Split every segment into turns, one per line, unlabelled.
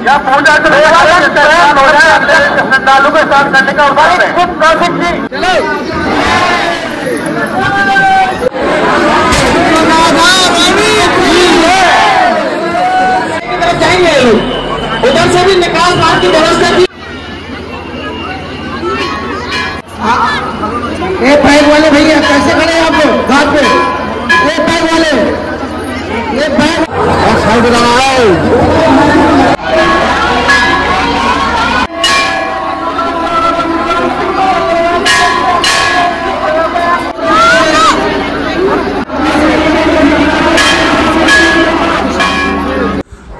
या पूजा श्रद्धालु को स्नान करने का जाएंगे उधर से भी निकास बात की व्यवस्था की। एक बैग वाले भैया कैसे खड़े हैं आप लोग घाट पे? एक बैग वाले एक बैग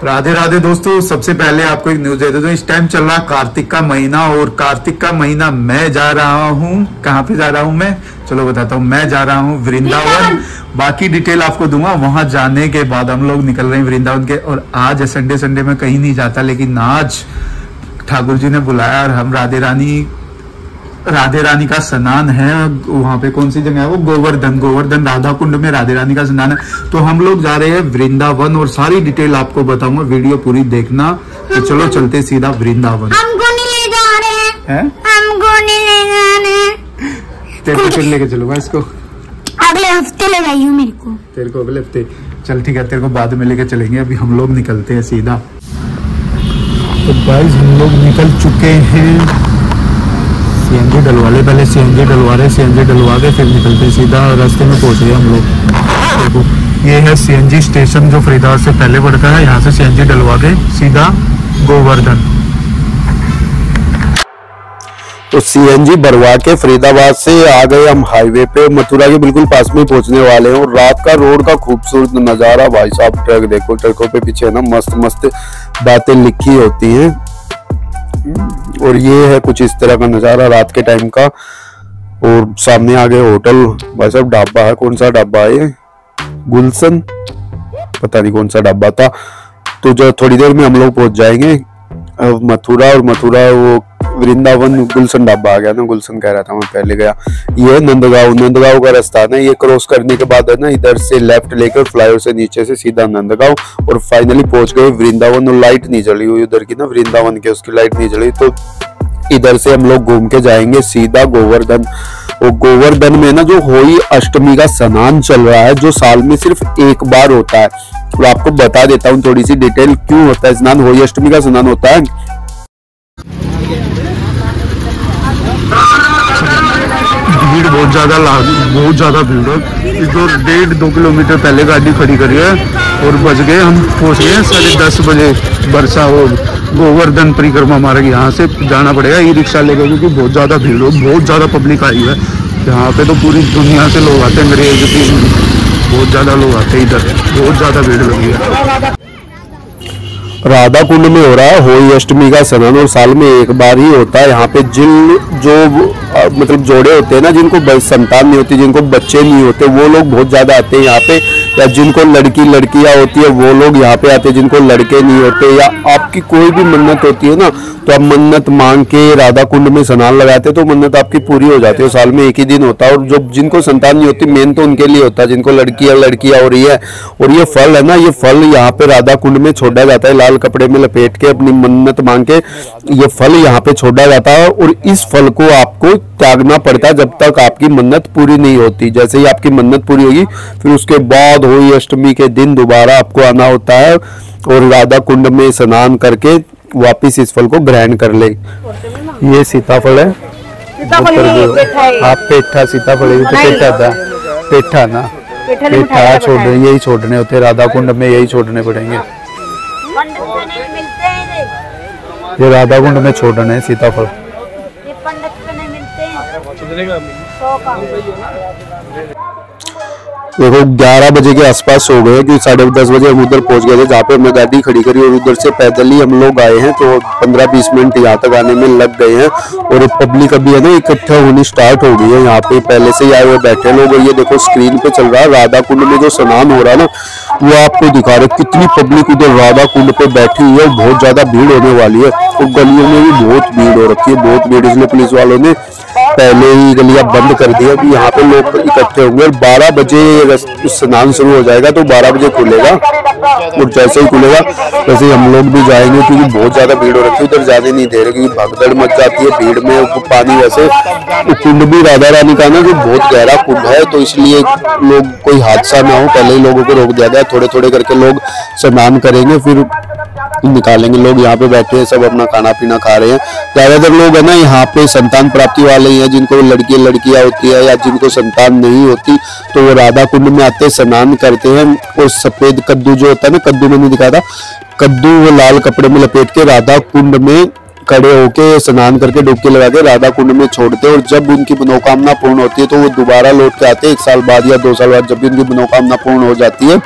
राधे राधे दोस्तों, सबसे पहले आपको एक न्यूज दे देता हूँ। इस टाइम चल रहा कार्तिक का महीना और कार्तिक का महीना मैं जा रहा हूँ। कहाँ पे जा रहा हूँ मैं? चलो बताता हूँ। मैं जा रहा हूँ वृंदावन। बाकी डिटेल आपको दूंगा। वहां जाने के बाद हम लोग निकल रहे हैं वृंदावन के। और आज संडे में कहीं नहीं जाता, लेकिन आज ठाकुर जी ने बुलाया और हम राधे रानी का स्नान है। वहां पे कौन सी जगह है वो? गोवर्धन राधा कुंड में राधे रानी का स्नान है। तो हम लोग जा रहे हैं वृंदावन और सारी डिटेल आपको बताऊंगा, वीडियो पूरी देखना। तो चलो चलते सीधा वृंदावन।
हमको नहीं ले जा रहे हैं। हमको नहीं ले जा रहे हैं।
तेरे को लेके चलूंगा इसको।
अगले हफ्ते ले जाइए मेरे को।
तेरे को अगले हफ्ते? चल ठीक है, तेरे को बाद में लेके चलेंगे। अभी हम लोग निकलते हैं सीधा। तो गाइस हम लोग निकल चुके हैं। सीएनजी डलवा ले, पहले सीएनजी डलवा रहे, सीएनजी डलवा के फिर निकलते सीधा। रास्ते में पहुंच गए हम लोग। देखो ये है सीएनजी स्टेशन जो फरीदाबाद से पहले पड़ता है। यहाँ से सीएनजी डलवा के सीधा गोवर्धन।
तो सीएनजी भरवा के फरीदाबाद से आ गए हम हाईवे पे। मथुरा के बिल्कुल पास में पहुंचने वाले हैं। और रात का रोड का खूबसूरत नजारा भाई साहब। ट्रक देखो, ट्रकों पे पीछे ना मस्त मस्त बातें लिखी होती हैं। और ये है कुछ इस तरह का नजारा रात के टाइम का। और सामने आ गए होटल। भाई साहब ढाबा है। कौन सा ढाबा है ये? गुलशन, पता नहीं कौन सा ढाबा था। तो जो थोड़ी देर में हम लोग पहुंच जाएंगे मथुरा। और मथुरा वो वृंदावन गुलशन ढाबा आ गया ना। गुलशन कह रहा था मैं, पहले गया। ये नंदगांव का रास्ता है ना। ये क्रॉस करने के बाद है ना, इधर से लेफ्ट लेकर फ्लाईओवर से नीचे से सीधा नंदगांव। और फाइनली पहुंच गए वृंदावन। और लाइट नहीं जली हुई उधर की ना, वृंदावन की उसकी लाइट नहीं जली। तो इधर से हम लोग घूम के जाएंगे सीधा गोवर्धन। और गोवर्धन में ना जो होली अष्टमी का स्नान चल रहा है, जो साल में सिर्फ एक बार होता है। तो आपको बता देता हूँ थोड़ी सी डिटेल क्यों होता है स्नान। होली अष्टमी का स्नान होता है।
भीड़ बहुत ज्यादा भीड़ है। इधर 1.5-2 किलोमीटर पहले गाड़ी खड़ी करी है। और बज गए, हम पहुंच गए 10:30 बजे बरसा। और गोवर्धन परिक्रमा मार्ग यहाँ से जाना पड़ेगा ई रिक्शा लेकर, क्योंकि बहुत ज्यादा भीड़ हो, बहुत ज्यादा पब्लिक आई है यहाँ पे। तो पूरी दुनिया से लोग आते हैं। अंग्रेज भी बहुत ज्यादा लोग आते हैं इधर। बहुत ज्यादा भीड़ लगी है।
राधा कुंड में हो रहा है होली अष्टमी का स्नान। और साल में एक बार ही होता है। यहाँ पे जो मतलब जोड़े होते हैं ना, जिनको संतान नहीं होती, जिनको बच्चे नहीं होते, वो लोग बहुत ज्यादा आते हैं यहाँ पे। या जिनको लड़कियां होती है वो लोग यहाँ पे आते हैं। जिनको लड़के नहीं होते या आपकी कोई भी मन्नत होती है ना, तो आप मन्नत मांग के राधा कुंड में स्नान लगाते हैं तो मन्नत आपकी पूरी हो जाती है। साल में एक ही दिन होता है। और जो जिनको संतान नहीं होती, मेन तो उनके लिए होता है, जिनको लड़कियां हो रही है। और ये फल है ना, ये फल यहाँ पे राधा कुंड में छोड़ा जाता है। लाल कपड़े में लपेट के अपनी मन्नत मांग के ये फल यहाँ पे छोड़ा जाता है। और इस फल को आपको त्यागना पड़ता है जब तक आपकी मन्नत पूरी नहीं होती। जैसे ही आपकी मन्नत पूरी होगी, फिर उसके बाद होली अष्टमी के दिन दोबारा आपको आना होता है। और राधा कुंड में स्नान करके वापिस इस फल को ग्रहण कर ले। ये सीताफल है। आप पेठा सीताफल पेठा ना, पेठा छोड़ने, यही छोड़ने होते राधा कुंड में, यही छोड़ने पड़ेंगे। ये राधा कुंड में छोड़ने है सीताफल। देखो 11 बजे के आसपास हो गए, कि 10:30 बजे हम उधर पहुंच गए थे जहाँ पे हमने गाड़ी खड़ी करी। और उधर से पैदल ही हम लोग आए हैं। तो 15-20 मिनट यहाँ तक आने में लग गए हैं। और पब्लिक अभी है ना इकट्ठा होनी स्टार्ट हो गई है। यहाँ पे पहले से ही आए हुए बैठे लोग। और ये देखो स्क्रीन पे चल रहा है राधा कुंड में जो स्नान हो रहा है ना, वो आपको दिखा रहे कितनी पब्लिक उधर राधा कुंड पे बैठी हुई है। बहुत ज्यादा भीड़ होने वाली है। और गलियों में भी बहुत भीड़ हो रखी है, बहुत भीड़। इसलिए पुलिस वालों ने पहले ही गलियां बंद कर दी है। अभी यहाँ पे लोग इकट्ठे होंगे और 12 बजे स्नान शुरू हो जाएगा, तो 12 बजे खुलेगा और जैसे ही खुलेगा वैसे ही हम लोग भी जाएंगे, क्योंकि बहुत ज्यादा भीड़ हो रखी है। उधर जाने नहीं दे रहे क्योंकि भगदड़ मच जाती है भीड़ में। पानी वैसे कुंड भी राधा रानी का ना जो बहुत गहरा कुंड है, तो इसलिए लोग कोई हादसा ना हो पहले ही लोगों को रोक दिया गया। थोड़े थोड़े करके लोग स्नान करेंगे फिर निकालेंगे। लोग यहाँ पे बैठे हैं, सब अपना खाना पीना खा रहे हैं। ज्यादातर लोग है ना यहाँ पे संतान प्राप्ति वाले ही हैं, जिनको लड़कियां होती है या जिनको संतान नहीं होती, तो वो राधा कुंड में आते स्नान करते हैं। और सफेद कद्दू जो होता है ना, कद्दू मैंने दिखाया था, कद्दू वो लाल कपड़े में लपेट के राधा कुंड में खड़े होके स्नान करके डुबकी लगा के राधा कुंड में छोड़ते हैं। और जब उनकी मनोकामना पूर्ण होती है तो वो दोबारा लौट के आते हैं 1 साल बाद या 2 साल बाद। जब भी उनकी मनोकामना पूर्ण हो जाती है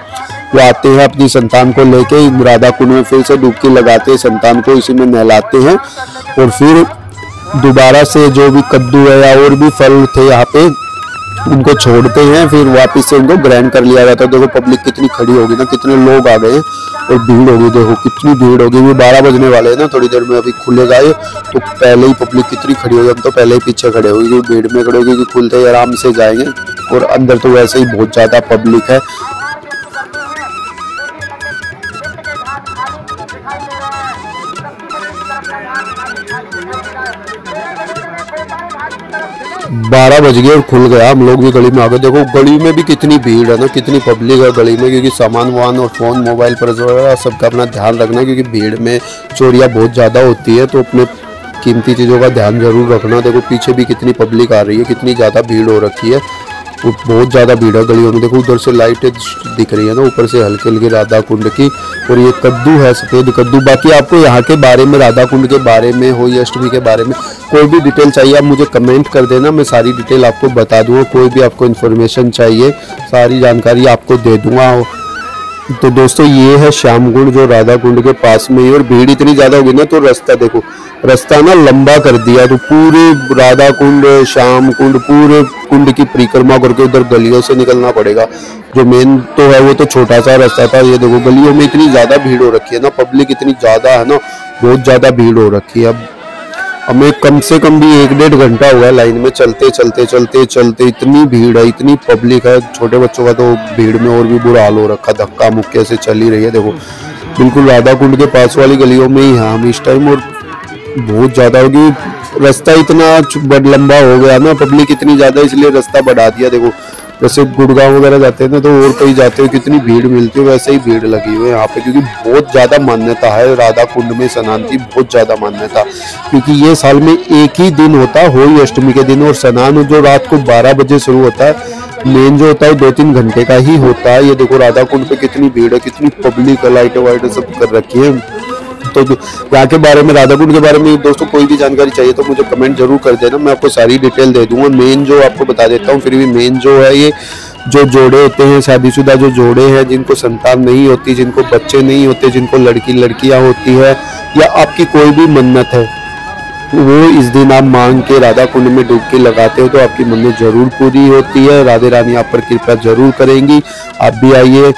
वो आते हैं अपनी संतान को लेके राधा कुंड में फिर से डुबकी लगाते हैं, संतान को इसी में नहलाते हैं और फिर दोबारा से जो भी कद्दू है या और भी फल थे यहाँ पे उनको छोड़ते हैं, फिर वापस से उनको ग्रैंड कर लिया जाता है। देखो पब्लिक कितनी खड़ी होगी ना, कितने लोग आ गए हैं और भीड़ होगी, देखो कितनी भीड़ होगी। वो 12 बजने वाले हैं ना, थोड़ी देर में अभी खुलेगा ये, तो पहले ही पब्लिक कितनी खड़ी होगी। हम तो पहले ही पीछे खड़े होगी, भीड़ में खड़े होगी कि खुलते ही आराम से जाएंगे। और अंदर तो वैसे ही बहुत ज्यादा पब्लिक है। बारह बज गए और खुल गया, हम लोग भी गली में आ गए। देखो गली में भी कितनी भीड़ है ना, कितनी पब्लिक है गली में, क्योंकि सामान वामान और फोन मोबाइल पर सबका अपना ध्यान रखना, क्योंकि भीड़ में चोरियां बहुत ज़्यादा होती है, तो अपने कीमती चीज़ों का ध्यान जरूर रखना। देखो पीछे भी कितनी पब्लिक आ रही है, कितनी ज़्यादा भीड़ हो रखी है, बहुत ज़्यादा भीड़ है गलियों में। देखो उधर से लाइटें दिख रही है ना, ऊपर से हल्की हल्की राधा कुंड की, और ये कद्दू है, सफ़ेद कद्दू। बाकी आपको यहाँ के बारे में, राधा कुंड के बारे में, होली अष्टमी के बारे में कोई भी डिटेल चाहिए आप मुझे कमेंट कर देना, मैं सारी डिटेल आपको बता दूँगा। कोई भी आपको इन्फॉर्मेशन चाहिए सारी जानकारी आपको दे दूँगा। तो दोस्तों ये है श्याम कुंड जो राधा कुंड के पास में ही, और भीड़ इतनी ज़्यादा होगी ना तो रास्ता देखो, रास्ता ना लंबा कर दिया, तो पूरे राधा कुंड, श्याम कुंड, पूरे कुंड की परिक्रमा करके उधर गलियों से निकलना पड़ेगा। जो मेन तो है वो तो छोटा सा रास्ता था, ये देखो गलियों में इतनी ज़्यादा भीड़ हो रखी है ना, पब्लिक इतनी ज़्यादा है ना, बहुत ज़्यादा भीड़ हो रखी है। अब हमें कम से कम भी 1-1.5 घंटा हुआ है लाइन में चलते चलते, इतनी भीड़ है, इतनी पब्लिक है। छोटे बच्चों का तो भीड़ में और भी बुरा हाल हो रखा, धक्का मुक्के से चल ही रही है। देखो बिल्कुल राधा कुंड के पास वाली गलियों में ही है हम इस टाइम, और बहुत ज़्यादा होगी, रास्ता इतना लंबा हो गया ना, पब्लिक इतनी ज़्यादा, इसलिए रास्ता बढ़ा दिया। देखो जैसे गुड़गांव वगैरह जाते हैं ना, तो और कहीं जाते हो कितनी भीड़ मिलती है, वैसे ही भीड़ लगी हुई है यहाँ पे, क्योंकि बहुत ज़्यादा मान्यता है राधा कुंड में स्नान की, बहुत ज़्यादा मान्यता, क्योंकि ये साल में एक ही दिन होता है, होली अष्टमी के दिन, और स्नान जो रात को 12 बजे शुरू होता है, मेन जो होता है 2-3 घंटे का ही होता है। ये देखो राधा कुंड पे कितनी भीड़ है, कितनी पब्लिक है, लाइटें वाइटें सब कर रखी है। तो यहाँ के बारे में, राधा कुंड के बारे में दोस्तों कोई भी जानकारी चाहिए तो मुझे कमेंट जरूर कर देना, मैं आपको सारी डिटेल दे दूंगा। मेन जो आपको बता देता हूँ, फिर भी मेन जो है ये जो जोड़े होते हैं, शादीशुदा जो जोड़े हैं, जिनको संतान नहीं होती, जिनको बच्चे नहीं होते, जिनको लड़कियां होती है, या आपकी कोई भी मन्नत है, वो इस दिन आप मांग के राधा कुंड में डुबकी लगाते हो तो आपकी मन्नत जरूर पूरी होती है। राधे रानी आप पर कृपा जरूर करेंगी। आप भी आइए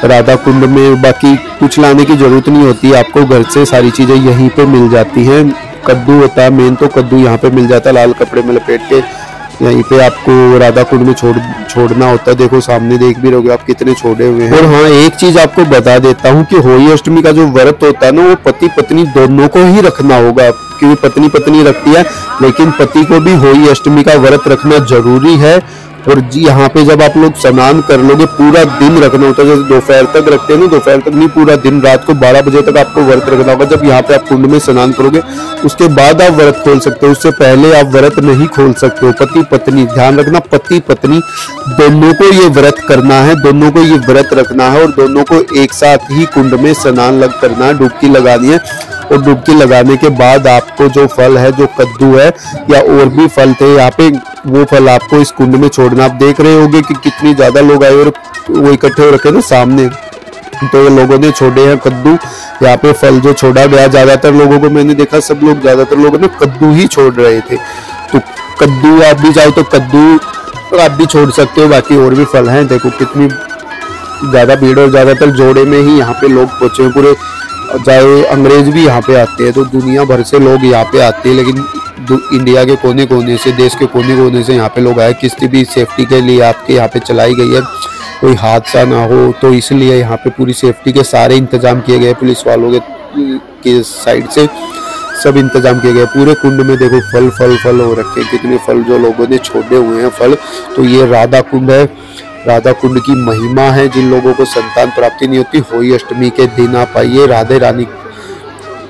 राधा कुंड में, बाकी कुछ लाने की जरूरत नहीं होती, आपको घर से सारी चीजें यहीं पे मिल जाती हैं। कद्दू होता है मेन, तो कद्दू यहाँ पे मिल जाता है, लाल कपड़े में लपेट के यहीं पे आपको राधा कुंड में छोड़ना होता है। देखो सामने देख भी रहोगे आप कितने छोड़े हुए हैं। और हाँ एक चीज आपको बता देता हूँ कि होली अष्टमी का जो व्रत होता है ना, वो पति पत्नी दोनों को ही रखना होगा, क्योंकि पत्नी पत्नी रखती है, लेकिन पति को भी होली अष्टमी का व्रत रखना जरूरी है। और जी यहाँ पे जब आप लोग स्नान कर लोगे, पूरा दिन रखना होता है, जैसे दोपहर तक रखते हैं ना, दोपहर तक नहीं, पूरा दिन, रात को 12 बजे तक आपको व्रत रखना होगा। जब यहाँ पे आप कुंड में स्नान करोगे उसके बाद आप व्रत खोल सकते हो, उससे पहले आप व्रत नहीं खोल सकते हो। पति पत्नी, ध्यान रखना, पति पत्नी दोनों को ये व्रत करना है, दोनों को ये व्रत रखना है, और दोनों को एक साथ ही कुंड में स्नान करना है, डुबकी लगानी है। और डुबकी लगाने के बाद आपको जो फल है, जो कद्दू है या और भी फल थे यहाँ पे, वो फल आपको इस कुंड में छोड़ना। आप देख रहे होंगे कि कितनी ज्यादा लोग आए और वो इकट्ठे हो रखे ना सामने, तो ये लोगों ने छोड़े हैं कद्दू। यहाँ पे फल जो छोड़ा गया, ज्यादातर लोगों को मैंने देखा, सब लोग, ज्यादातर लोगों ने कद्दू ही छोड़ रहे थे। तो कद्दू आप भी चाहे तो कद्दू आप भी छोड़ सकते हो, बाकी और भी फल हैं। देखो कितनी ज्यादा भीड़, और ज्यादातर जोड़े में ही यहाँ पे लोग पहुंचे हैं पूरे, चाहे अंग्रेज भी यहाँ पे आते हैं, तो दुनिया भर से लोग यहाँ पे आते हैं, लेकिन इंडिया के कोने कोने से, देश के कोने कोने से यहाँ पे लोग आए, किसी भी सेफ्टी के लिए आपके यहाँ पे चलाई गई है, कोई हादसा ना हो, तो इसलिए यहाँ पे पूरी सेफ्टी के सारे इंतजाम किए गए पुलिस वालों के साइड से, सब इंतजाम किए गए। पूरे कुंड में देखो फल फल फल हो रखे हैं, कितने फल जो लोगों ने छोड़े हुए हैं फल। तो ये राधा कुंड है, राधा कुंड की महिमा है। जिन लोगों को संतान प्राप्ति नहीं होती, होली अष्टमी के दिन आप आइए। राधे रानी,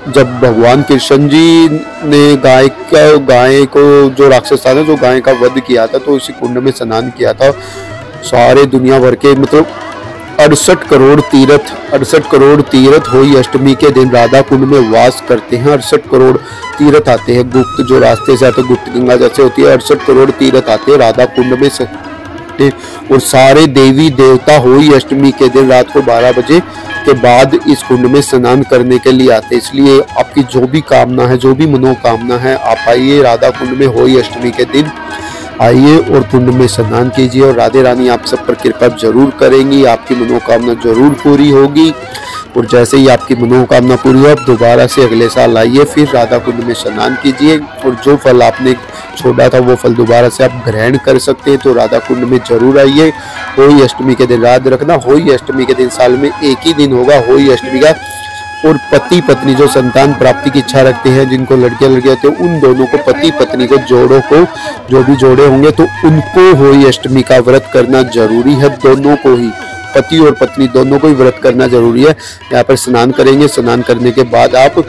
जब भगवान कृष्ण जी ने गाय को, जो राक्षस था ना, जो गाय का वध किया था, तो उसी कुंड में स्नान किया था। सारे दुनिया भर के मतलब 68 करोड़ तीर्थ होली अष्टमी के दिन राधा कुंड में वास करते हैं। 68 करोड़ तीर्थ आते हैं, गुप्त जो रास्ते से आते, गुप्त गंगा जैसे होती है, 68 करोड़ तीर्थ आते हैं राधा कुंड में से। और सारे देवी देवता होली अष्टमी के दिन रात को 12 बजे के बाद इस कुंड में स्नान करने के लिए आते हैं। इसलिए आपकी जो भी कामना है, जो भी मनोकामना है, आप आइए राधा कुंड में होली अष्टमी के दिन आइए और कुंड में स्नान कीजिए। और राधे रानी आप सब पर कृपा जरूर करेंगी, आपकी मनोकामना जरूर पूरी होगी। और जैसे ही आपकी मनोकामना पूरी हो, आप दोबारा से अगले साल आइए, फिर राधा कुंड में स्नान कीजिए। और जो फल आपने छोड़ा था वो फल दोबारा से आप ग्रहण कर सकते हैं। तो राधा कुंड में जरूर आइए। होली अष्टमी के दिन याद रखना, होली अष्टमी के दिन साल में एक ही दिन होगा होली अष्टमी का। और पति पत्नी जो संतान प्राप्ति की इच्छा रखते हैं, जिनको लड़के होते हैं, उन दोनों को, पति पत्नी को, जोड़ों को, जो भी जोड़े होंगे, तो उनको होली अष्टमी का व्रत करना जरूरी है। दोनों को ही, पति और पत्नी दोनों को ही व्रत करना जरूरी है। यहाँ पर स्नान करेंगे, स्नान करने के बाद आप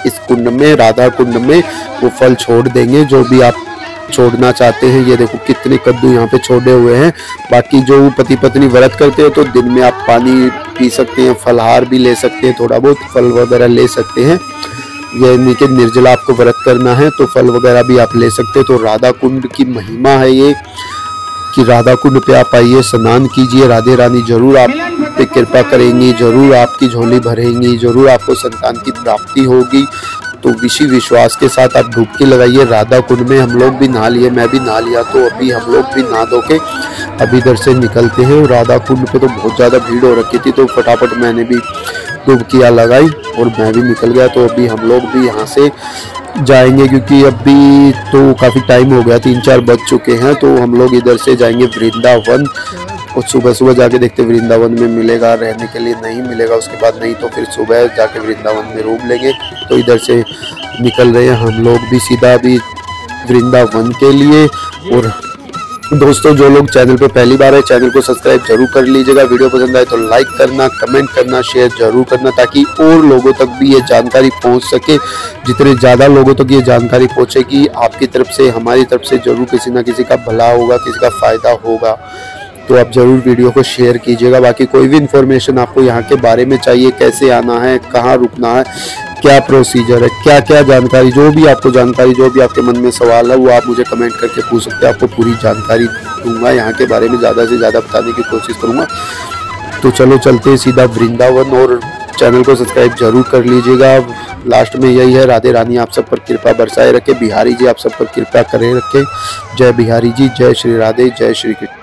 इस कुंड में, राधा कुंड में, वो फल छोड़ देंगे जो भी आप छोड़ना चाहते हैं। ये देखो कितने कद्दू यहाँ पे छोड़े हुए हैं। बाकी जो पति पत्नी व्रत करते हैं, तो दिन में आप पानी पी सकते हैं, फलहार भी ले सकते हैं, थोड़ा बहुत फल वगैरह ले सकते हैं। यानी कि निर्जला आपको व्रत करना है तो फल वगैरह भी आप ले सकते हैं। तो राधा कुंड की महिमा है ये कि राधा कुंड पे आप आइए, स्नान कीजिए। राधे रानी जरूर आप पे कृपा करेंगी, जरूर आपकी झोली भरेंगी, जरूर आपको संतान की प्राप्ति होगी। तो इसी विश्वास के साथ आप डुबकी लगाइए राधा कुंड में। हम लोग भी नहा लिए, मैं भी नहा लिया, तो अभी हम लोग भी नहा धो के अभी इधर से निकलते हैं। राधा कुंड पे तो बहुत ज़्यादा भीड़ हो रखी थी, तो फटाफट मैंने भी डुबकियाँ लगाई और मैं भी निकल गया। तो अभी हम लोग भी यहाँ से जाएंगे, क्योंकि अभी तो काफ़ी टाइम हो गया, 3-4 बज चुके हैं। तो हम लोग इधर से जाएंगे वृंदावन। और सुबह सुबह जाके देखते वृंदावन में मिलेगा रहने के लिए, नहीं मिलेगा उसके बाद, नहीं तो फिर सुबह जाके वृंदावन में रूम लेंगे। तो इधर से निकल रहे हैं हम लोग भी सीधा अभी वृंदावन के लिए। और दोस्तों, जो लोग चैनल पे पहली बार है, चैनल को सब्सक्राइब जरूर कर लीजिएगा। वीडियो पसंद आए तो लाइक करना, कमेंट करना, शेयर जरूर करना, ताकि और लोगों तक भी ये जानकारी पहुंच सके। जितने ज़्यादा लोगों तक ये जानकारी पहुंचेगी, आपकी तरफ से, हमारी तरफ से जरूर किसी ना किसी का भला होगा, किसी का फ़ायदा होगा। तो आप ज़रूर वीडियो को शेयर कीजिएगा। बाकी कोई भी इन्फॉर्मेशन आपको यहाँ के बारे में चाहिए, कैसे आना है, कहाँ रुकना है, क्या प्रोसीजर है, क्या क्या जानकारी, जो भी आपको जानकारी, जो भी आपके मन में सवाल है, वो आप मुझे कमेंट करके पूछ सकते हैं। आपको पूरी जानकारी दूंगा, यहाँ के बारे में ज़्यादा से ज़्यादा बताने की कोशिश करूँगा। तो चलो चलते हैं सीधा वृंदावन। और चैनल को सब्सक्राइब जरूर कर लीजिएगा। लास्ट में यही है, राधे रानी आप सब पर कृपा बरसाए रखे, बिहारी जी आप सब पर कृपा करे रखे। जय बिहारी जी, जय श्री राधे, जय श्री कृष्ण।